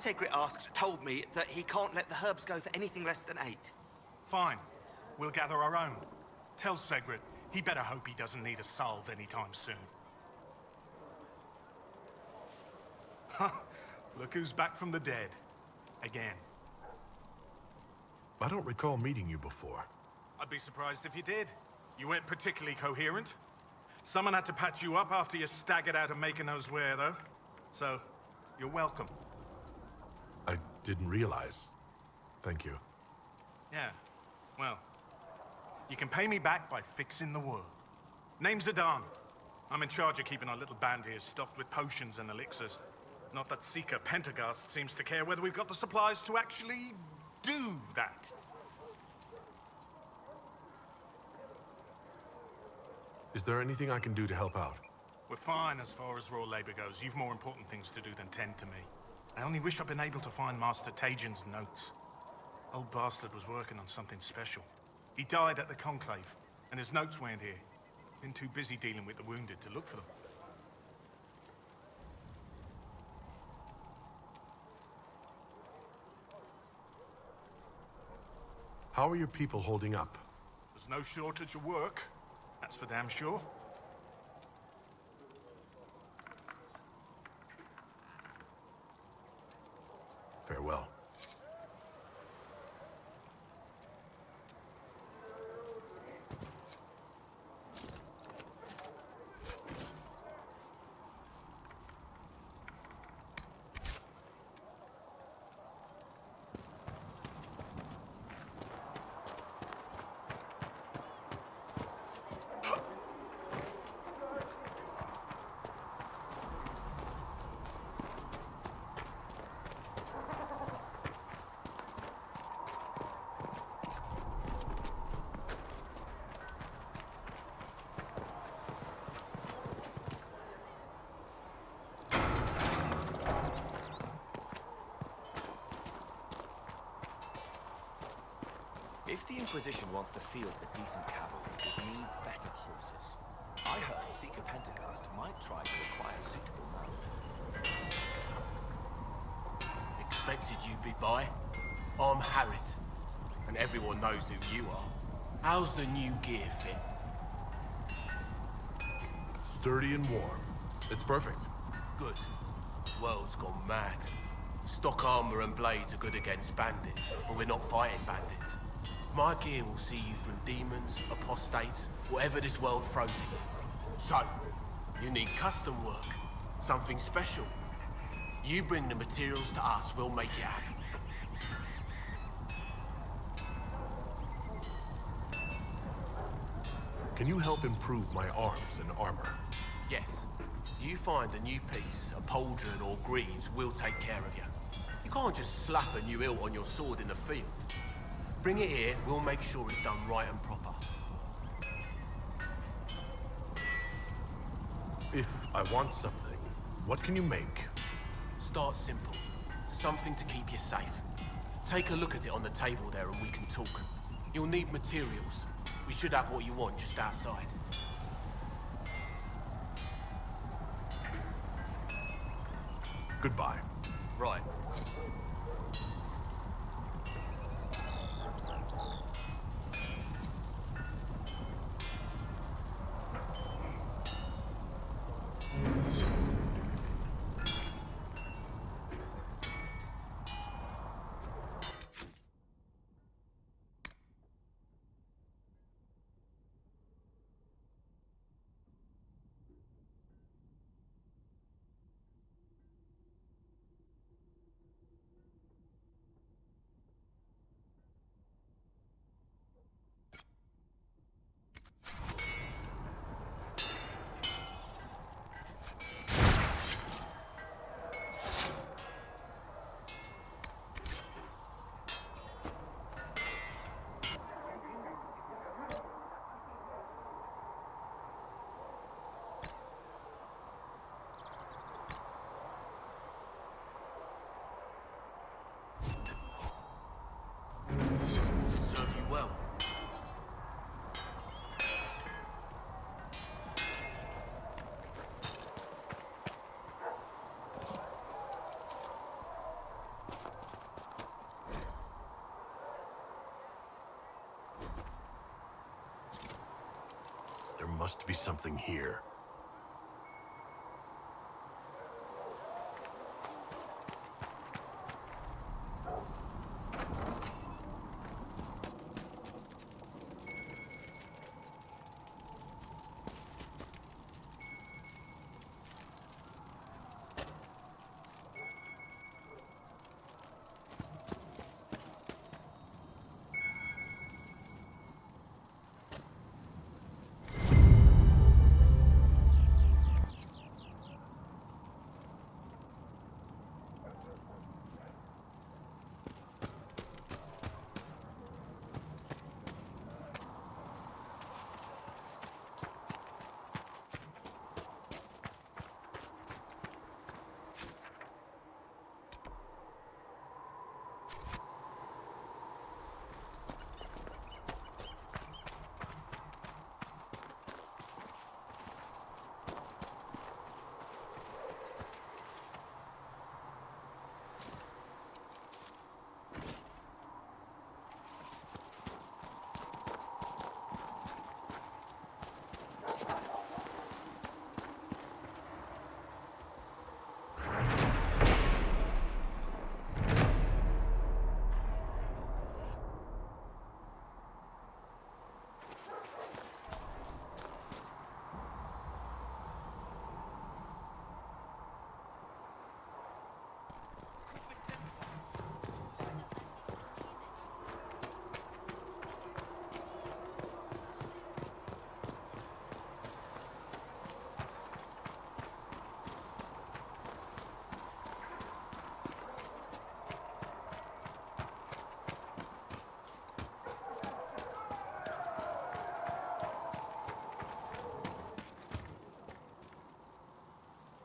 Segret told me that he can't let the herbs go for anything less than 8. Fine. We'll gather our own. Tell Segret he better hope he doesn't need a salve anytime soon. Look who's back from the dead. Again. I don't recall meeting you before. I'd be surprised if you did. You weren't particularly coherent. Someone had to patch you up after you staggered out of making those wear, though. So, you're welcome. I didn't realize. Thank you. Yeah, well, you can pay me back by fixing the world. Name's Adan. I'm in charge of keeping our little band here stocked with potions and elixirs. Not that Seeker Pentagast seems to care whether we've got the supplies to actually do that. Is there anything I can do to help out? We're fine as far as raw labor goes. You've more important things to do than tend to me. I only wish I'd been able to find Master Tajin's notes. Old bastard was working on something special. He died at the Conclave, and his notes weren't here. Been too busy dealing with the wounded to look for them. How are your people holding up? There's no shortage of work. That's for damn sure. Farewell. If the Inquisition wants to field a decent cavalry, it needs better horses. I heard Seeker Pentagast might try to acquire suitable mount. Expected you'd be by. I'm Harriet, and everyone knows who you are. How's the new gear fit? Sturdy and warm. It's perfect. Good. World's gone mad. Stock armor and blades are good against bandits, but we're not fighting bandits. My gear will see you through demons, apostates, whatever this world throws at you. So, you need custom work, something special. You bring the materials to us, we'll make it happen. Can you help improve my arms and armor? Yes. You find a new piece, a pauldron or greaves, we'll take care of you. You can't just slap a new hilt on your sword in the field. Bring it here, we'll make sure it's done right and proper. If I want something, what can you make? Start simple. Something to keep you safe. Take a look at it on the table there and we can talk. You'll need materials. We should have what you want just outside. Goodbye. Right. must be something here.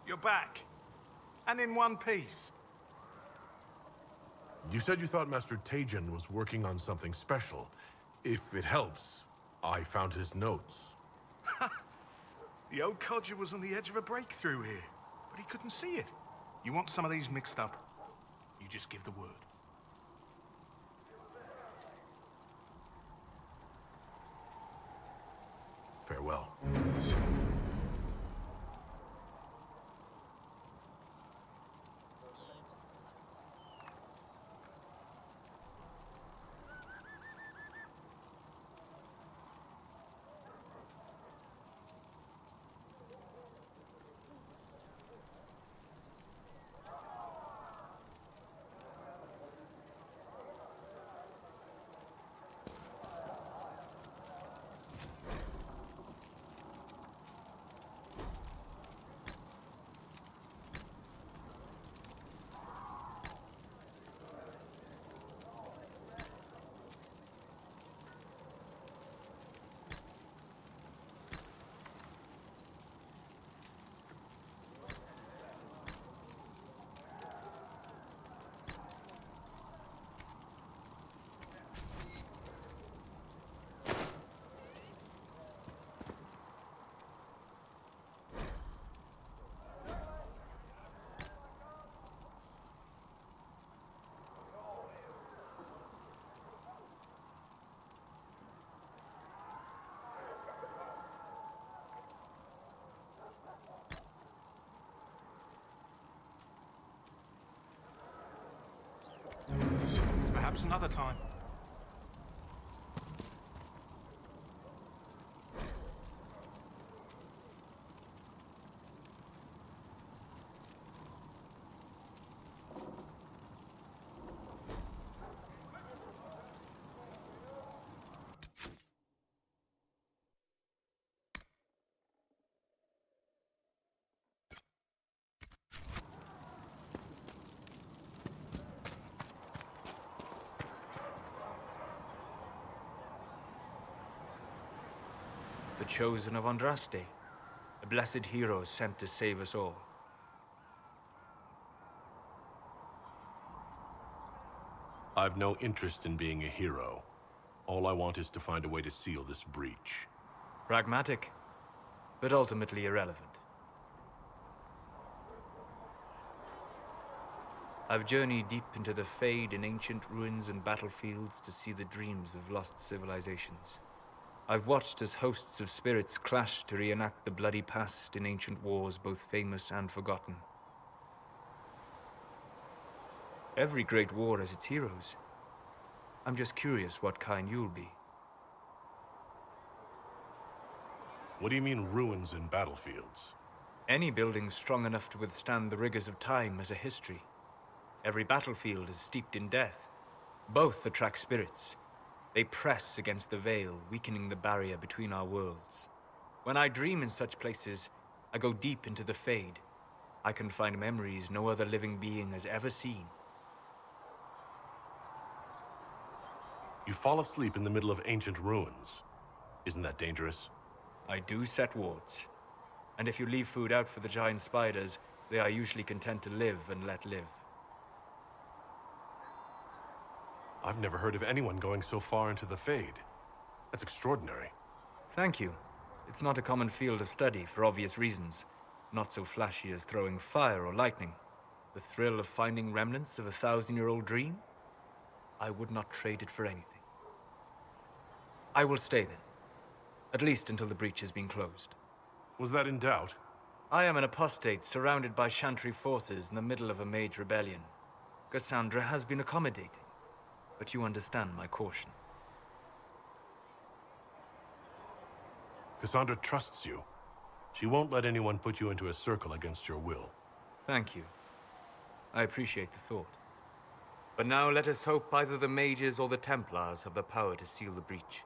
You're back. And in one piece. You said you thought Master Tejan was working on something special. If it helps, I found his notes. The old codger was on the edge of a breakthrough here, but he couldn't see it. You want some of these mixed up? You just give the word. Farewell. Perhaps another time. The chosen of Andraste, a blessed hero sent to save us all. I've no interest in being a hero. All I want is to find a way to seal this breach. Pragmatic, but ultimately irrelevant. I've journeyed deep into the fade in ancient ruins and battlefields to see the dreams of lost civilizations. I've watched as hosts of spirits clash to reenact the bloody past in ancient wars, both famous and forgotten. Every great war has its heroes. I'm just curious what kind you'll be. What do you mean ruins in battlefields? Any building strong enough to withstand the rigors of time has a history. Every battlefield is steeped in death. Both attract spirits. They press against the veil, weakening the barrier between our worlds. When I dream in such places, I go deep into the Fade. I can find memories no other living being has ever seen. You fall asleep in the middle of ancient ruins. Isn't that dangerous? I do set wards. And if you leave food out for the giant spiders, they are usually content to live and let live. I've never heard of anyone going so far into the Fade. That's extraordinary. Thank you. It's not a common field of study for obvious reasons. Not so flashy as throwing fire or lightning. The thrill of finding remnants of a 1,000-year-old dream? I would not trade it for anything. I will stay then. At least until the breach has been closed. Was that in doubt? I am an apostate surrounded by Chantry forces in the middle of a mage rebellion. Cassandra has been accommodating, but you understand my caution. Cassandra trusts you. She won't let anyone put you into a circle against your will. Thank you. I appreciate the thought. But now let us hope either the mages or the Templars have the power to seal the breach.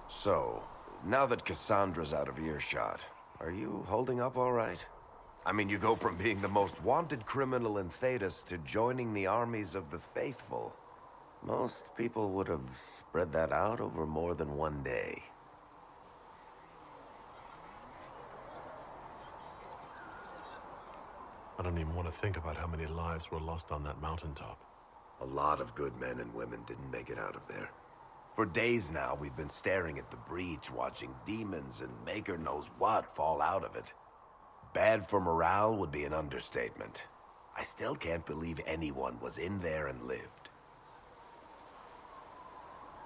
So, now that Cassandra's out of earshot, are you holding up all right? I mean, you go from being the most wanted criminal in Thedas to joining the armies of the faithful. Most people would have spread that out over more than one day. I don't even want to think about how many lives were lost on that mountaintop. A lot of good men and women didn't make it out of there. For days now, we've been staring at the breach, watching demons and maker knows what fall out of it. Bad for morale would be an understatement. I still can't believe anyone was in there and lived.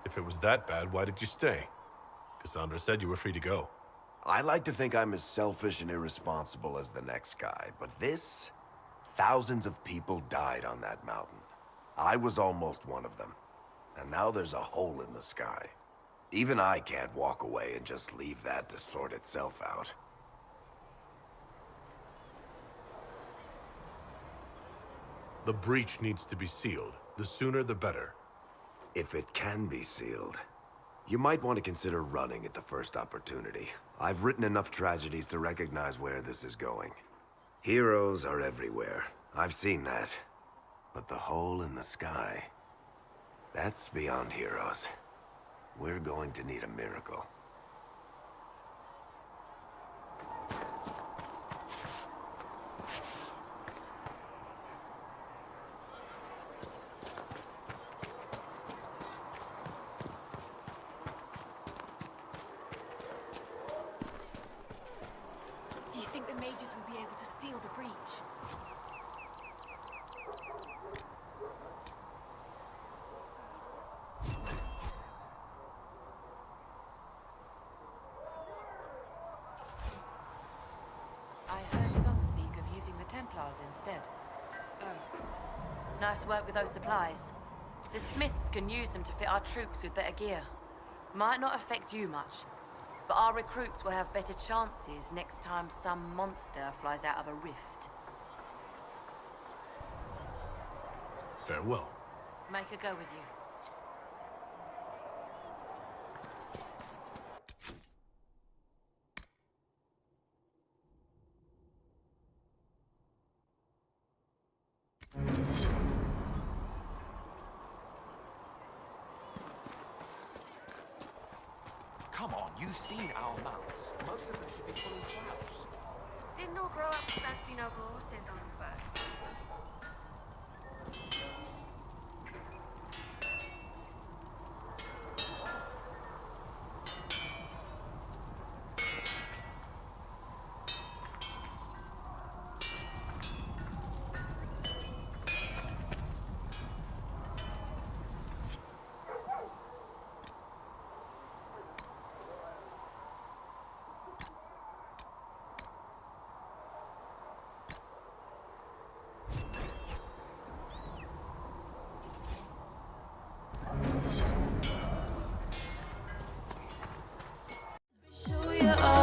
If it was that bad, why did you stay? Cassandra said you were free to go. I like to think I'm as selfish and irresponsible as the next guy, but this... Thousands of people died on that mountain. I was almost one of them. And now there's a hole in the sky. Even I can't walk away and just leave that to sort itself out. The breach needs to be sealed. The sooner the better. If it can be sealed, you might want to consider running at the first opportunity. I've written enough tragedies to recognize where this is going. Heroes are everywhere. I've seen that. But the hole in the sky... that's beyond heroes. We're going to need a miracle. Do you think the mages will be able to seal the breach? Instead. Oh. Nice work with those supplies. The smiths can use them to fit our troops with better gear. Might not affect you much, but our recruits will have better chances next time some monster flies out of a rift. Farewell. Make a go with you. Come on, you've seen our mounts. Most of them should be full of clouds. Didn't all grow up with fancy noble horses on its back. your own.